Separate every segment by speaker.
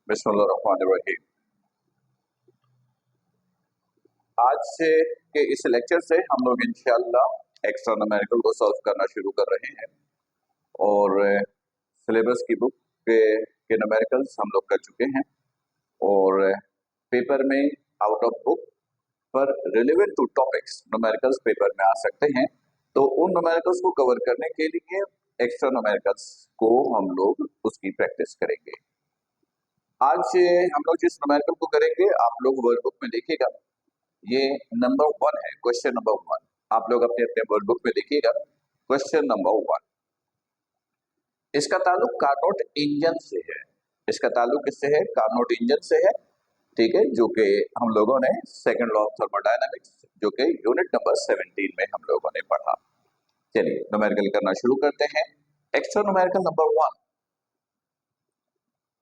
Speaker 1: बिस्मिल्लाहिर्रहमानिर्रहीम। आज से के इस लेक्चर से हम लोग इंशाअल्लाह एक्स्ट्रा न्यूमेरिकल को सॉल्व करना शुरू कर रहे हैं और सिलेबस की बुक के न्यूमेरिकल्स हम लोग कर चुके हैं और पेपर में आउट ऑफ बुक पर relevant to topics numericals paper में आ सकते हैं। तो उन न्यूमेरिकल्स को कवर करने के लिए एक्स्ट्रा न्यूमेरिकल्स को हम लोग उसकी प्रैक्टिस करेंगे। आज हम लोग जिस न्यूमेरिकल को करेंगे आप लोग वर्कबुक में देखिएगा, ये नंबर 1 है, क्वेश्चन नंबर 1। आप लोग अपने अपने वर्कबुक में देखिएगा क्वेश्चन नंबर 1। इसका ताल्लुक कार्नोट इंजन से है। इसका ताल्लुक किससे है? कार्नोट इंजन से है, ठीक है, जो कि हम लोगों ने सेकंड लॉ ऑफ थर्मोडायनामिक्स जो कि यूनिट नंबर 17 में हम लोगों ने पढ़ा। चलिए न्यूमेरिकल करना शुरू करते हैं। एक्स्ट्रा न्यूमेरिकल नंबर 1,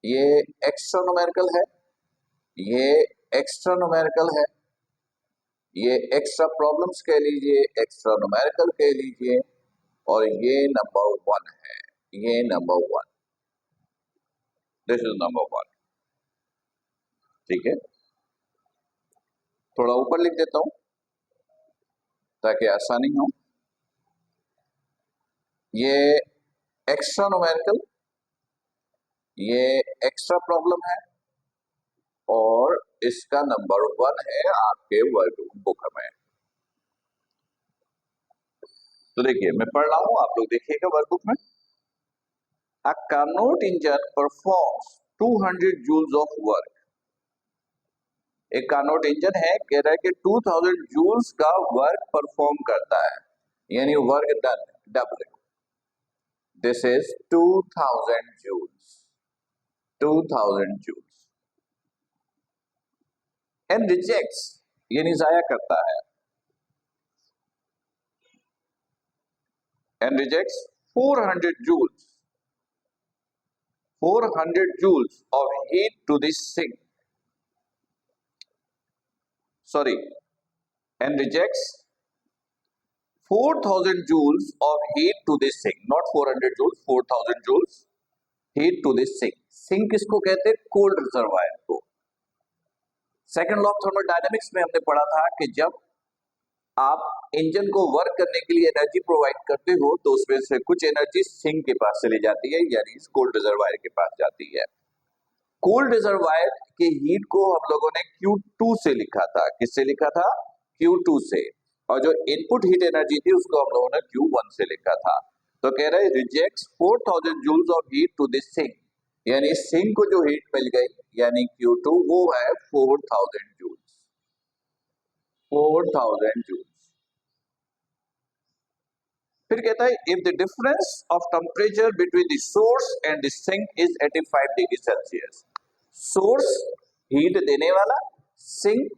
Speaker 1: ये एक्स्ट्रा न्यूमेरिकल है, ये एक्स्ट्रा न्यूमेरिकल है, ये एक्स्ट्रा प्रॉब्लम्स कह लीजिए, एक्स्ट्रा न्यूमेरिकल कह लीजिए, और ये नंबर 1 है, ये नंबर 1, दिस इज नंबर 1, ठीक है। थोड़ा ऊपर लिख देता हूं ताकि आसानी हो। ये एक्स्ट्रा न्यूमेरिकल, ये एक्स्ट्रा प्रॉब्लम है और इसका नंबर 1 है आपके वर्कबुक में। तो देखिए मैं पढ़ रहा हूं, आप लोग देखिएगा वर्कबुक में। A Carnot engine performs 200 joules of work। एक कार्नोट इंजन है, कह रहा है कि 2000 जूल्स का वर्क परफॉर्म करता है, यानी work done, W। This is 2000 joules, 2000 joules. And rejects, यानी जाया करता है, and rejects 400 joules, 400 joules of heat to the sink, sorry, and rejects 4000 joules of heat to the sink, not 400 joules, 4000 joules heat to the sink। Sink किसको कहते हैं? Cold reservoir को। Second law of thermodynamics में हमने पढ़ा था कि जब आप इंजन को वर्क करने के लिए एनर्जी प्रोवाइड करते हो तो उसमें से कुछ एनर्जी सिंक के पास चली जाती है, यानी इस कोल्ड रिजर्वायर के पास जाती है। कोल्ड रिजर्वायर के हीट को हम लोगों ने Q2 से लिखा था। किससे लिखा था? Q2 से। और जो इनपुट हीट एनर्जी थी उसको हम लोगों ने Q1 से लिखा था। तो कह रहे rejects 4000 joules of heat to this sink, यानी सिंक को जो हीट मिल गई यानी Q2 वो है 4000 जूल्स, 4000 जूल्स। फिर कहता है if the difference of temperature between the source and the sink is 85 degree Celsius. Source heat देने वाला, सिंक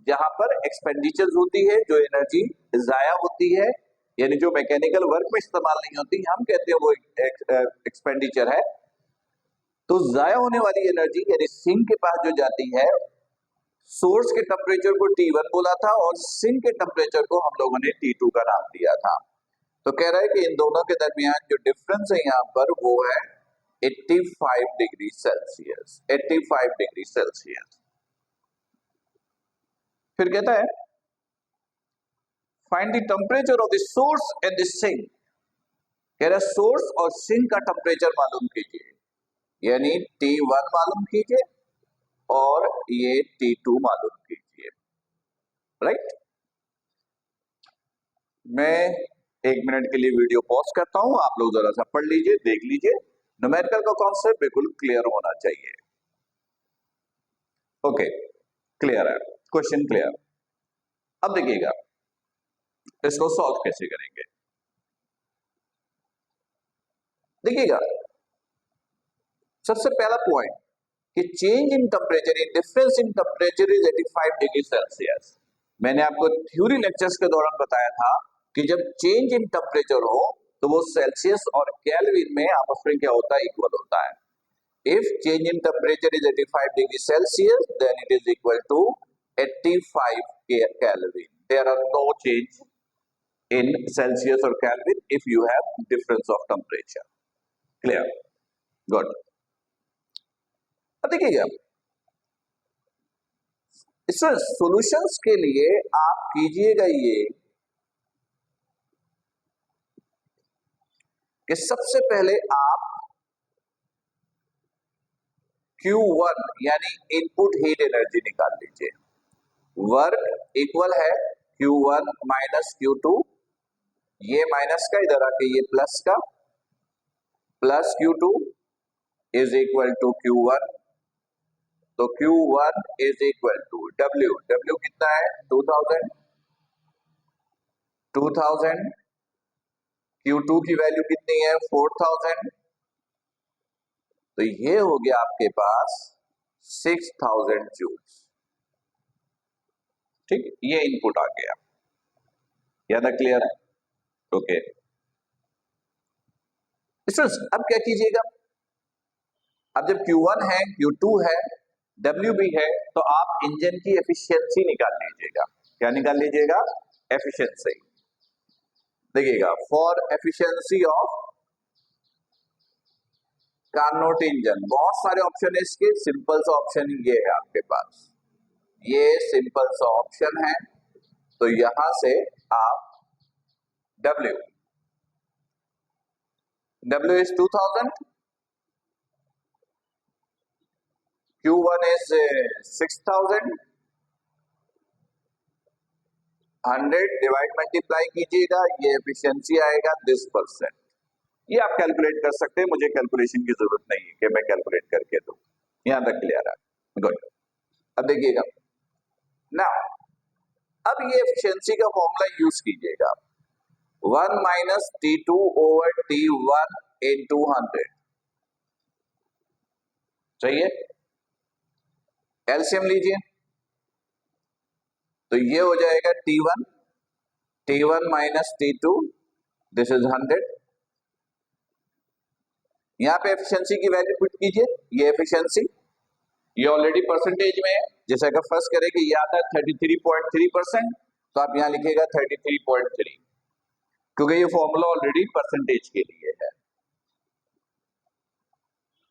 Speaker 1: जहां पर एक्सपेंडिचर होती है, जो एनर्जी जाया होती है, यानी जो मैकेनिकल वर्क में इस्तेमाल नहीं होती, हम कहते हैं वो एक्सपेंडिचर है। तो जाया होने वाली एनर्जी यानी सिंक के पास जो जाती है, सोर्स के टेम्परेचर को T1 बोला था और सिंक के टेम्परेचर को हम लोगों ने T2 का नाम दिया था। तो कह रहा है कि इन दोनों के दरमियान जो डिफरेंस है यहाँ पर वो है 85 डिग्री सेल्सियस, 85 डिग्री सेल्सियस। फिर कहता है find the temperature of the source and the sink. कह रहा है सोर्स और सिंक का टेम्परेचर मालूम कीजिए, यानी T1 मालूम कीजिए और ये T2 मालूम कीजिए, राइट। मैं 1 मिनट के लिए वीडियो पॉज करता हूं, आप लोग जरा सा पढ़ लीजिए, देख लीजिए। न्यूमेरिकल का कॉन्सेप्ट बिल्कुल क्लियर होना चाहिए। ओके, क्लियर है, क्वेश्चन क्लियर। अब देखिएगा इसको सॉल्व कैसे करेंगे। देखिएगा सबसे पहला पॉइंट कि change in temperature, difference in temperature is 85 degree Celsius. मैंने आपको थ्योरी लेक्चर्स के दौरान बताया था कि जब चेंज इन टेम्परेचर हो तो वो सेल्सियस और केल्विन में आपस में क्या होता है? इक्वल होता है। If change in temperature is 85 degree Celsius then it is equal to 85 Kelvin. There are no change in Celsius और Kelvin if you have difference of temperature. Clear? Good. अब देखिएगा इसमें सॉल्यूशंस के लिए आप कीजिएगा ये कि सबसे पहले आप Q1 यानी इनपुट हीट एनर्जी निकाल लीजिए। वर्क इक्वल है Q1 माइनस Q2, ये माइनस का इधर आके ये प्लस का, plus Q2 is equal to Q1, तो Q1 is equal to W कितना है 2000, Q2 की वैल्यू कितनी है 4000, तो ये हो गया आपके पास 6000 जूल्स। ठीक, ये इनपुट आ गया, याद है, क्लियर है? ओके, अब क्या कीजिएगा, अब जब Q1 है Q2 है W भी है, तो आप इंजन की एफिशिएंसी निकाल लीजिएगा। क्या निकाल लीजिएगा? एफिशिएंसी। देखिएगा, for efficiency of Carnot engine, बहुत सारे ऑप्शन है इसके, सिंपल सा ऑप्शन ये है आपके पास, ये सिंपल सा ऑप्शन है, तो यहां से आप W is 2000, Q1 is 6000, 100 divide multiply कीजिएगा, ये एफिशिएंसी आएगा दिस %। ये आप कैलकुलेट कर सकते हैं, मुझे कैलकुलेशन की जरूरत नहीं है कि मैं कैलकुलेट करके दूं। यहां तक क्लियर है? गुड। अब देखिएगा ना, अब ये एफिशिएंसी का फॉर्मूला यूज कीजिएगा, 1 minus T2 over T1 into 100, चाहिए? एलसीएम लीजिए, तो ये हो जाएगा T1 minus T2, this is 100। यहां पे एफिशिएंसी की वैल्यू पुट कीजिए, ये एफिशिएंसी ये ऑलरेडी परसेंटेज में है, जैसे अगर फर्स्ट करें कि ये आता है 33.3%, तो आप यहां लिखिएगा 33.3, क्योंकि ये फॉर्मूला ऑलरेडी परसेंटेज के लिए है।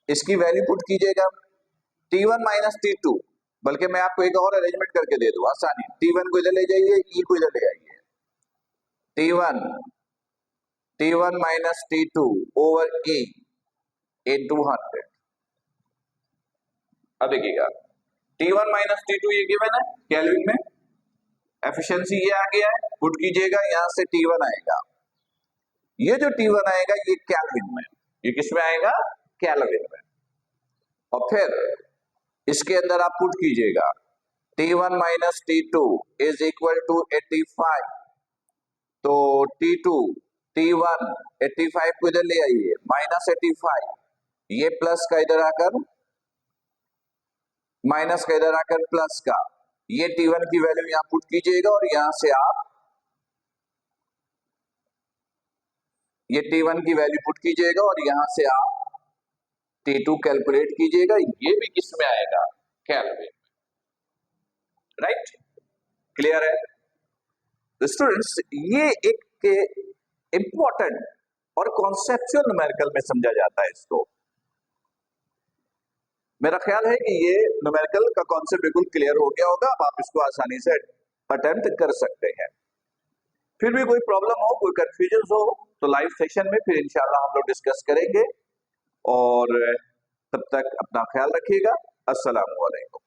Speaker 1: इसकी वैल्यू पुट कीजिएगा T1 माइनस T2, बल्कि मैं आपको एक और अरेंजमेंट करके दे दूं आसानी, T1 को इधर ले जाइए, E को इधर ले आइए, T1 minus T2 over E into 100। अब देखिएगा T1 माइनस T2 ये गिवन है केल्विन में, एफिशिएंसी ये आ गया है, पुट कीजिएगा, यहां से T1 आएगा, ये जो T1 आएगा ये केल्विन में, ये किसमें आएगा? केल्विन में। और फिर इसके अंदर आप पुट कीजिएगा T1 minus T2 is equal to 85, तो T1 85 को इधर ले आइए, माइनस 85, ये प्लस का इधर आकर माइनस का इधर आकर प्लस का, ये T1 की वैल्यू यहां पुट कीजिएगा, और यहां से आप ये T1 की वैल्यू पुट कीजिएगा, और यहां से आप T2 कैलकुलेट कीजिएगा, ये भी किस में आएगा? केल्विन में। राइट, क्लियर है? तो स्टूडेंट्स, ये एक इंपॉर्टेंट और कॉन्सेप्चुअल न्यूमेरिकल में समझा जाता है इसको। मेरा ख्याल है कि ये न्यूमेरिकल का कॉन्सेप्ट बिल्कुल क्लियर हो गया होगा, अब आप इसको आसानी से अटेम्प्ट कर सकते हैं। फिर भी कोई प्रॉब्लम हो, कोई कंफ्यूजन हो, तो लाइव सेशन में फिर इंशाल्लाह हम लोग डिस्कस करेंगे, और तब तक अपना ख्याल रखिएगा। अस्सलाम वालेकुम।